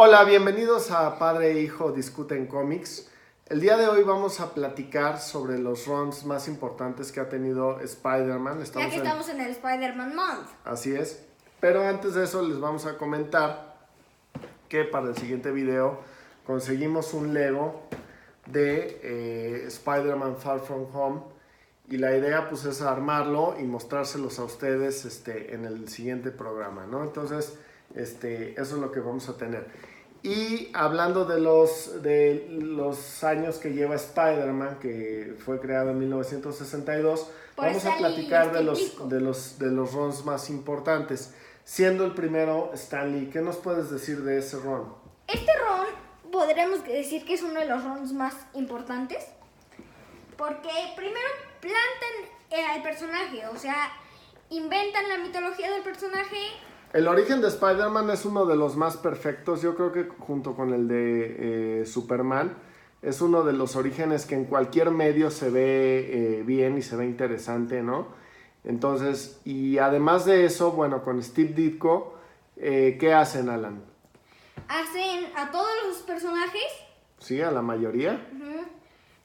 Hola, bienvenidos a Padre e Hijo Discuten Cómics. El día de hoy vamos a platicar sobre los runs más importantes que ha tenido Spider-Man. Ya que estamos en el Spider-Man Month. Así es. Pero antes de eso les vamos a comentar que para el siguiente video conseguimos un Lego de Spider-Man Far From Home. Y la idea pues es armarlo y mostrárselos a ustedes en el siguiente programa, ¿no? Entonces, eso es lo que vamos a tener. Y hablando de los años que lleva Spider-Man, que fue creado en 1962, vamos a platicar de los runs más importantes. Siendo el primero Stan Lee, ¿qué nos puedes decir de ese run? Este run podríamos decir que es uno de los runs más importantes. Porque primero plantan al personaje, o sea, inventan la mitología del personaje. El origen de Spider-Man es uno de los más perfectos. Yo creo que junto con el de Superman es uno de los orígenes que en cualquier medio se ve bien y se ve interesante, ¿no? Entonces, y además de eso, bueno, con Steve Ditko, ¿qué hacen, Alan? Hacen a todos los personajes. Sí, a la mayoría.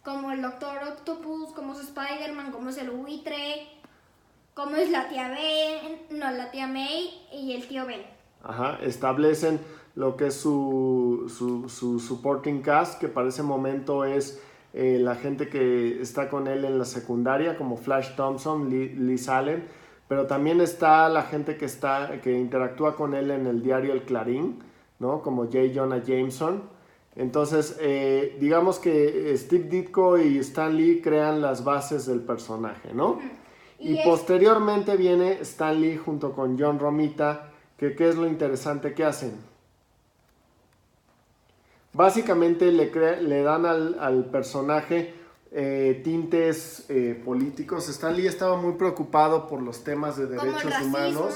Como el Doctor Octopus, como es Spider-Man, como es el buitre, como es la tía la tía May y el tío Ben. Ajá, establecen lo que es su supporting cast, que para ese momento es la gente que está con él en la secundaria, como Flash Thompson, Liz Allen, pero también está la gente que interactúa con él en el diario El Clarín, ¿no? Como J. Jonah Jameson. Entonces, digamos que Steve Ditko y Stan Lee crean las bases del personaje, ¿no? Y posteriormente viene Stan Lee junto con John Romita, que ¿qué es lo interesante que hacen? Básicamente le dan al personaje tintes políticos. Stan Lee estaba muy preocupado por los temas de derechos humanos.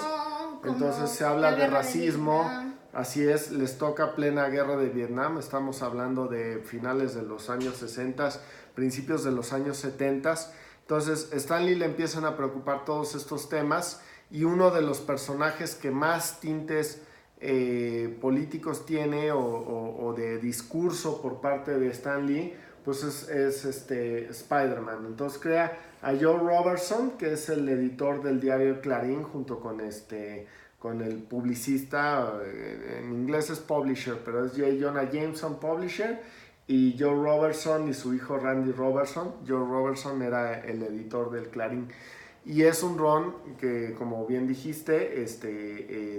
Entonces se habla de racismo. Así es, les toca plena guerra de Vietnam. Estamos hablando de finales de los años 60, principios de los años 70. Entonces, Stan Lee le empiezan a preocupar todos estos temas y uno de los personajes que más tintes políticos tiene o de discurso por parte de Stan Lee, pues es Spider-Man. Entonces crea a Joe Robertson, que es el editor del diario Clarín, junto con con el publicista, en inglés es publisher, pero es J. Jonah Jameson, publisher, y Joe Robertson y su hijo Randy Robertson. Joe Robertson era el editor del Clarín. Y es un run que, como bien dijiste,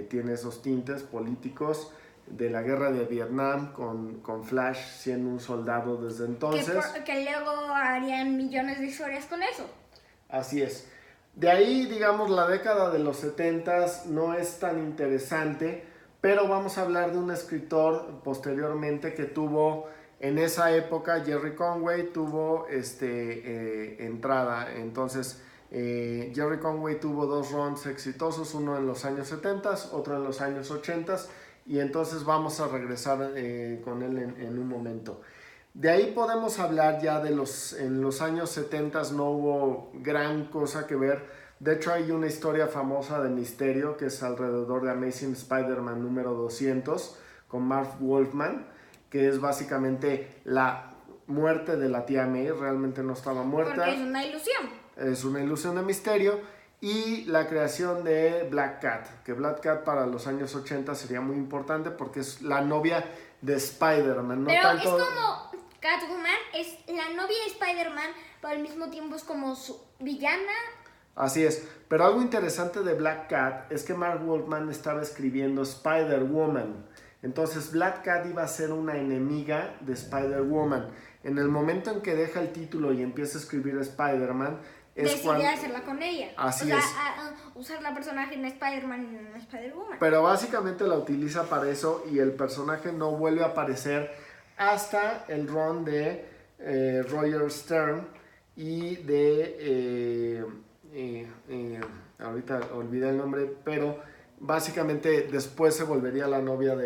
tiene esos tintes políticos de la guerra de Vietnam, con Flash siendo un soldado desde entonces. Que luego harían millones de historias con eso. Así es. De ahí, digamos, la década de los 70s no es tan interesante, pero vamos a hablar de un escritor posteriormente que tuvo, en esa época, Jerry Conway tuvo entrada. Entonces, Jerry Conway tuvo dos runs exitosos, uno en los años 70s, otro en los años 80s, y entonces vamos a regresar con él en un momento. De ahí podemos hablar ya en los años 70 no hubo gran cosa que ver. De hecho hay una historia famosa de misterio que es alrededor de Amazing Spider-Man número 200 con Marv Wolfman, que es básicamente la muerte de la tía May. Realmente no estaba muerta. Porque es una ilusión. Es una ilusión de misterio. Y la creación de Black Cat, que Black Cat para los años 80 sería muy importante porque es la novia de Spider-Man. Pero es como Catwoman, es la novia de Spider-Man, pero al mismo tiempo es como su villana. Así es, pero algo interesante de Black Cat es que Marv Wolfman estaba escribiendo Spider-Woman. Entonces Black Cat iba a ser una enemiga de Spider-Woman. En el momento en que deja el título y empieza a escribir Spider-Man, decidí hacerla con ella. Así es. Usar la personaje en Spider-Man y en Spider-Woman. Pero básicamente la utiliza para eso y el personaje no vuelve a aparecer hasta el run de Roger Stern y de ahorita olvidé el nombre, pero básicamente después se volvería la novia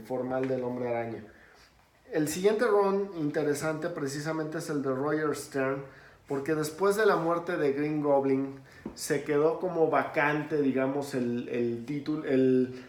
formal del Hombre Araña. El siguiente run interesante precisamente es el de Roger Stern, porque después de la muerte de Green Goblin se quedó como vacante, digamos, el título, el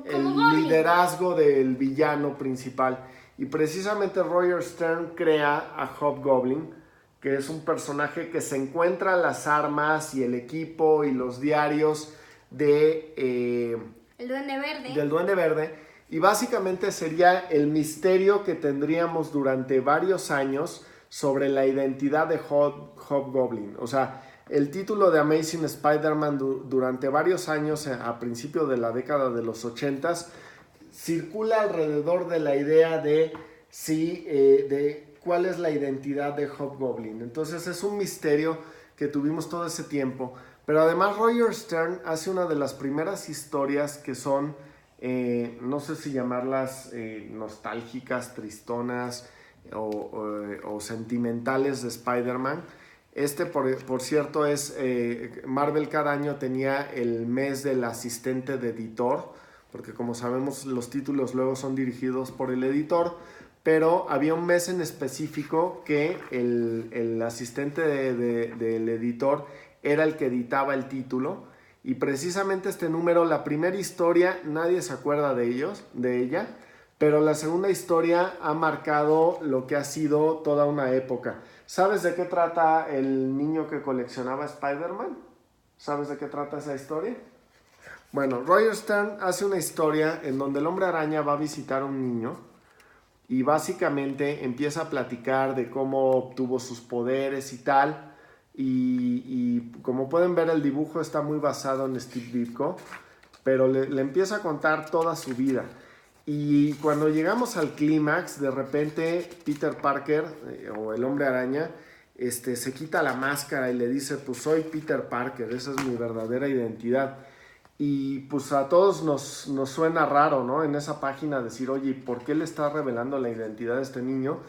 liderazgo del villano principal. Y precisamente Roger Stern crea a Hobgoblin, que es un personaje que se encuentra las armas y el equipo y los diarios el Duende Verde. Del Duende Verde. Y básicamente sería el misterio que tendríamos durante varios años sobre la identidad de Hobgoblin. O sea, el título de Amazing Spider-Man durante varios años, a principios de la década de los 80s, circula alrededor de la idea de cuál es la identidad de Hobgoblin. Entonces es un misterio que tuvimos todo ese tiempo. Pero además Roger Stern hace una de las primeras historias que son, no sé si llamarlas nostálgicas, tristonas o sentimentales de Spider-Man. Por cierto, Marvel cada año tenía el mes del asistente de editor, porque como sabemos los títulos luego son dirigidos por el editor, pero había un mes en específico que el asistente del editor era el que editaba el título, y precisamente este número, la primera historia, nadie se acuerda de ella, pero la segunda historia ha marcado lo que ha sido toda una época. ¿Sabes de qué trata el niño que coleccionaba Spider-Man? ¿Sabes de qué trata esa historia? Bueno, Roger Stern hace una historia en donde el Hombre Araña va a visitar a un niño y básicamente empieza a platicar de cómo obtuvo sus poderes y tal. Y como pueden ver, el dibujo está muy basado en Steve Ditko, pero le empieza a contar toda su vida. Y cuando llegamos al clímax, de repente Peter Parker, o el Hombre Araña, se quita la máscara y le dice, pues soy Peter Parker, esa es mi verdadera identidad. Y pues a todos nos suena raro, ¿no? En esa página decir, oye, ¿por qué le está revelando la identidad de este niño?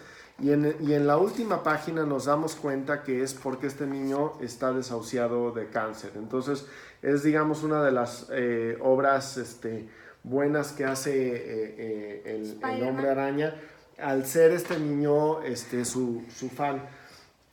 Y en la última página nos damos cuenta que es porque este niño está desahuciado de cáncer. Entonces es, digamos, una de las obras buenas que hace el Hombre Araña, al ser este niño su fan.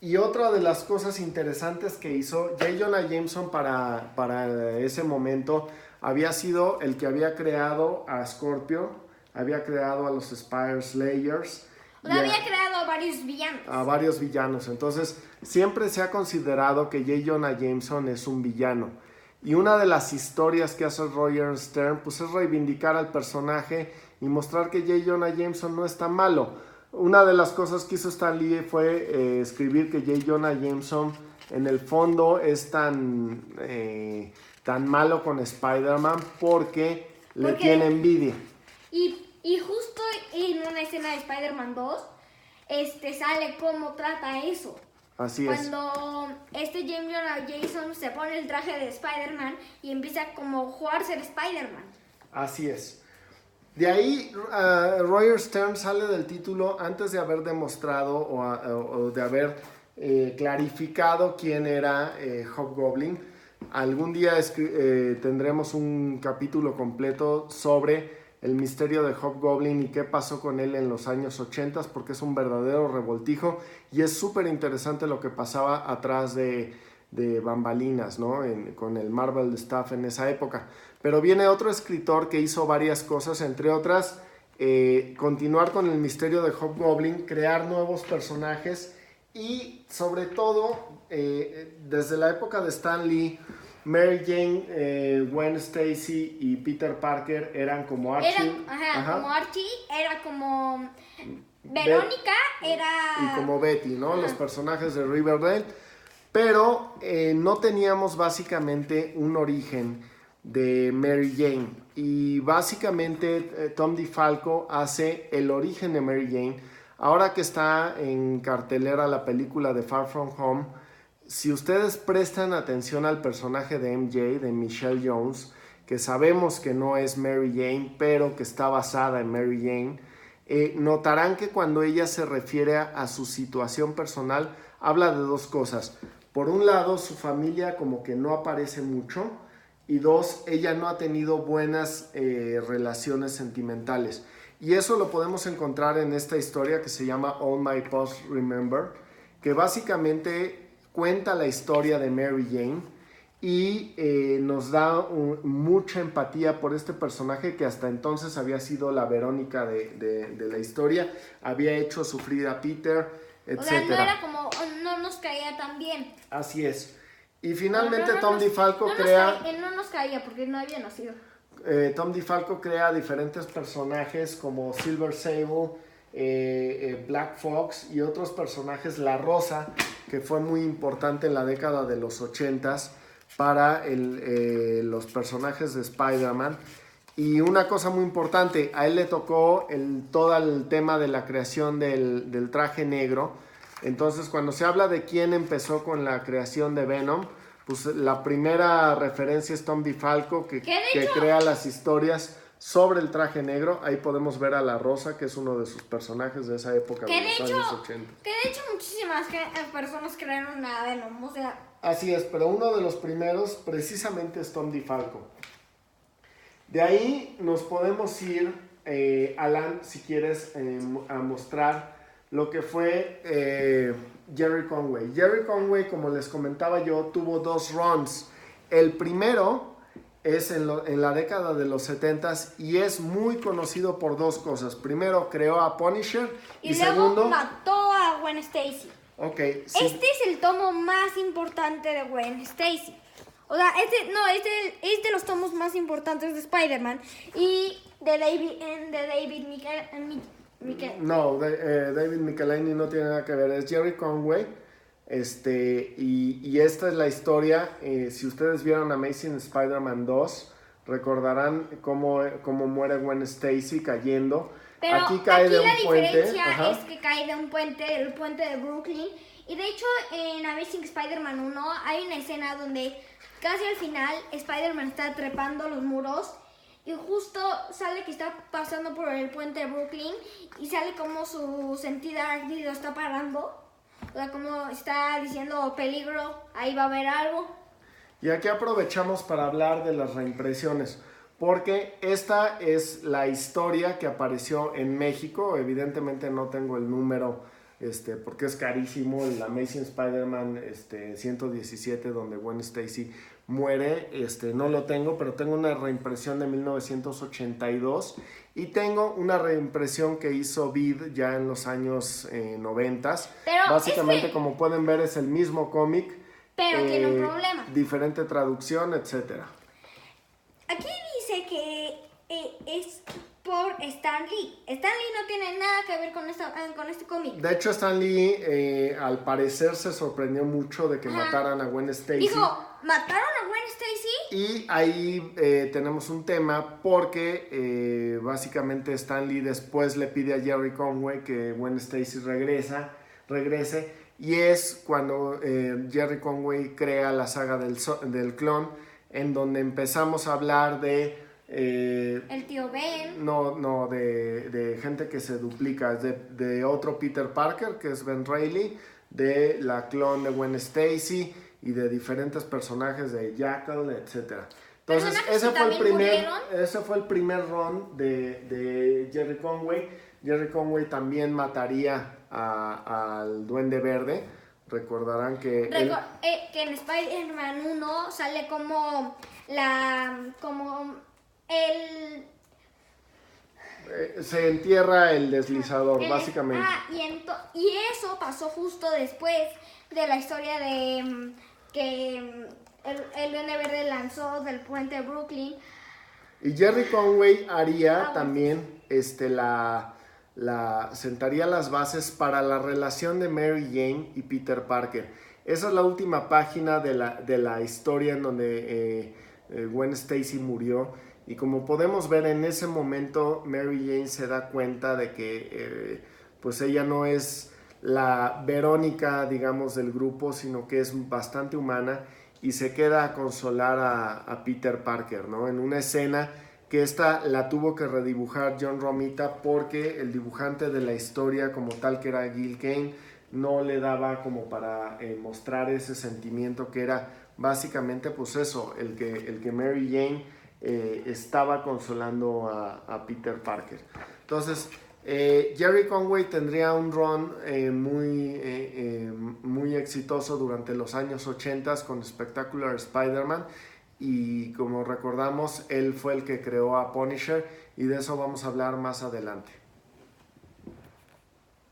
Y otra de las cosas interesantes que hizo J. Jonah Jameson para ese momento, había sido el que había creado a Scorpio, había creado a los Spire Slayers. Había creado a varios villanos. A varios villanos. Entonces, siempre se ha considerado que J. Jonah Jameson es un villano. Y una de las historias que hace Roger Stern, pues es reivindicar al personaje y mostrar que J. Jonah Jameson no es tan malo. Una de las cosas que hizo Stan Lee fue escribir que J. Jonah Jameson en el fondo es tan malo con Spider-Man porque le tiene envidia. Y justo en una escena de Spider-Man 2 sale cómo trata eso. Así es. Cuando J. Jonah Jameson se pone el traje de Spider-Man y empieza como a jugar ser Spider-Man. Así es. De ahí, Roger Stern sale del título antes de haber demostrado o de haber clarificado quién era Hobgoblin. Algún día tendremos un capítulo completo sobre el misterio de Hobgoblin y qué pasó con él en los años 80, porque es un verdadero revoltijo y es súper interesante lo que pasaba atrás de bambalinas, ¿no? Con el Marvel Staff en esa época. Pero viene otro escritor que hizo varias cosas, entre otras, continuar con el misterio de Hobgoblin, crear nuevos personajes y, sobre todo, desde la época de Stan Lee, Mary Jane, Gwen Stacy y Peter Parker eran como Archie. Como Archie, era como Verónica, y como Betty, ¿no? Los personajes de Riverdale. Pero no teníamos básicamente un origen de Mary Jane. Y básicamente Tom DeFalco hace el origen de Mary Jane. Ahora que está en cartelera la película de Far From Home, si ustedes prestan atención al personaje de MJ, de Michelle Jones, que sabemos que no es Mary Jane, pero que está basada en Mary Jane, notarán que cuando ella se refiere a su situación personal, habla de dos cosas. Por un lado, su familia como que no aparece mucho, y dos, ella no ha tenido buenas relaciones sentimentales. Y eso lo podemos encontrar en esta historia que se llama All My Posts Remember, que básicamente cuenta la historia de Mary Jane y nos da mucha empatía por este personaje que hasta entonces había sido la Verónica de la historia, había hecho sufrir a Peter, etc. O sea, no era como, no nos caía tan bien. Así es. Y finalmente Tom DeFalco crea... no nos caía porque no había nacido. Tom DeFalco crea diferentes personajes como Silver Sable, Black Fox y otros personajes, La Rosa, que fue muy importante en la década de los 80s para los personajes de Spider-Man. Y una cosa muy importante, a él le tocó todo el tema de la creación del traje negro. Entonces, cuando se habla de quién empezó con la creación de Venom, pues la primera referencia es Tom DeFalco, que crea las historias sobre el traje negro. Ahí podemos ver a La Rosa, que es uno de sus personajes de esa época, de los años 80. Que de hecho muchísimas personas crearon a Venom, o sea... Así es, pero uno de los primeros precisamente es Tom DeFalco. De ahí nos podemos ir, Alan, si quieres, a mostrar lo que fue Jerry Conway. Jerry Conway, como les comentaba yo, tuvo 2 runs. El primero es en la década de los 70s y es muy conocido por 2 cosas. Primero, creó a Punisher y luego segundo, mató a Gwen Stacy. Okay, sí. Este es el tomo más importante de Gwen Stacy. O sea, es de los tomos más importantes de Spider-Man y de David No, David Michelinie no tiene nada que ver, es Jerry Conway. Y esta es la historia. Si ustedes vieron Amazing Spider-Man 2, recordarán cómo muere Gwen Stacy cayendo. Pero aquí cae de un puente. La diferencia es que cae de un puente, el puente de Brooklyn. Y de hecho, en Amazing Spider-Man 1 hay una escena donde casi al final Spider-Man está trepando los muros y justo sale que está pasando por el puente de Brooklyn y sale como su sentido arácnido está parando. O sea, como está diciendo peligro, ahí va a haber algo. Y aquí aprovechamos para hablar de las reimpresiones, porque esta es la historia que apareció en México. Evidentemente no tengo el número, porque es carísimo, el Amazing Spider-Man 117, donde Gwen Stacy muere, no lo tengo, pero tengo una reimpresión de 1982 y tengo una reimpresión que hizo Vid ya en los años 90. Básicamente, como pueden ver, es el mismo cómic, pero tiene un problema. Diferente traducción, etcétera. Aquí dice que es por Stan Lee. Stan Lee no tiene nada que ver con este cómic. De hecho, Stan Lee al parecer se sorprendió mucho de que mataran a Gwen Stacy. Dijo, ¿mataron a Gwen Stacy? Y ahí tenemos un tema porque básicamente Stan Lee después le pide a Jerry Conway que Gwen Stacy regrese, y es cuando Jerry Conway crea la saga del clon, en donde empezamos a hablar de... el tío Ben. No, de gente que se duplica, de otro Peter Parker, que es Ben Reilly, de la clon de Gwen Stacy y de diferentes personajes de Jackal, etc. Entonces, ese fue el primer run de Jerry Conway. Jerry Conway también mataría al Duende Verde. Recordarán que... que en Spider-Man 1 sale como se entierra el deslizador, básicamente. Y eso pasó justo después de la historia de que el Duende Verde lanzó del puente de Brooklyn. Y Jerry Conway haría también sentaría las bases para la relación de Mary Jane y Peter Parker. Esa es la última página de la historia en donde Gwen Stacy murió. Y como podemos ver, en ese momento Mary Jane se da cuenta de que pues ella no es la Verónica, digamos, del grupo, sino que es bastante humana, y se queda a consolar a Peter Parker, ¿no? En una escena que esta la tuvo que redibujar John Romita porque el dibujante de la historia como tal, que era Gil Kane, no le daba como para mostrar ese sentimiento que era básicamente pues eso, el que Mary Jane estaba consolando a Peter Parker. Entonces, Jerry Conway tendría un run muy exitoso durante los años 80 con Spectacular Spider-Man, y como recordamos, él fue el que creó a Punisher, y de eso vamos a hablar más adelante.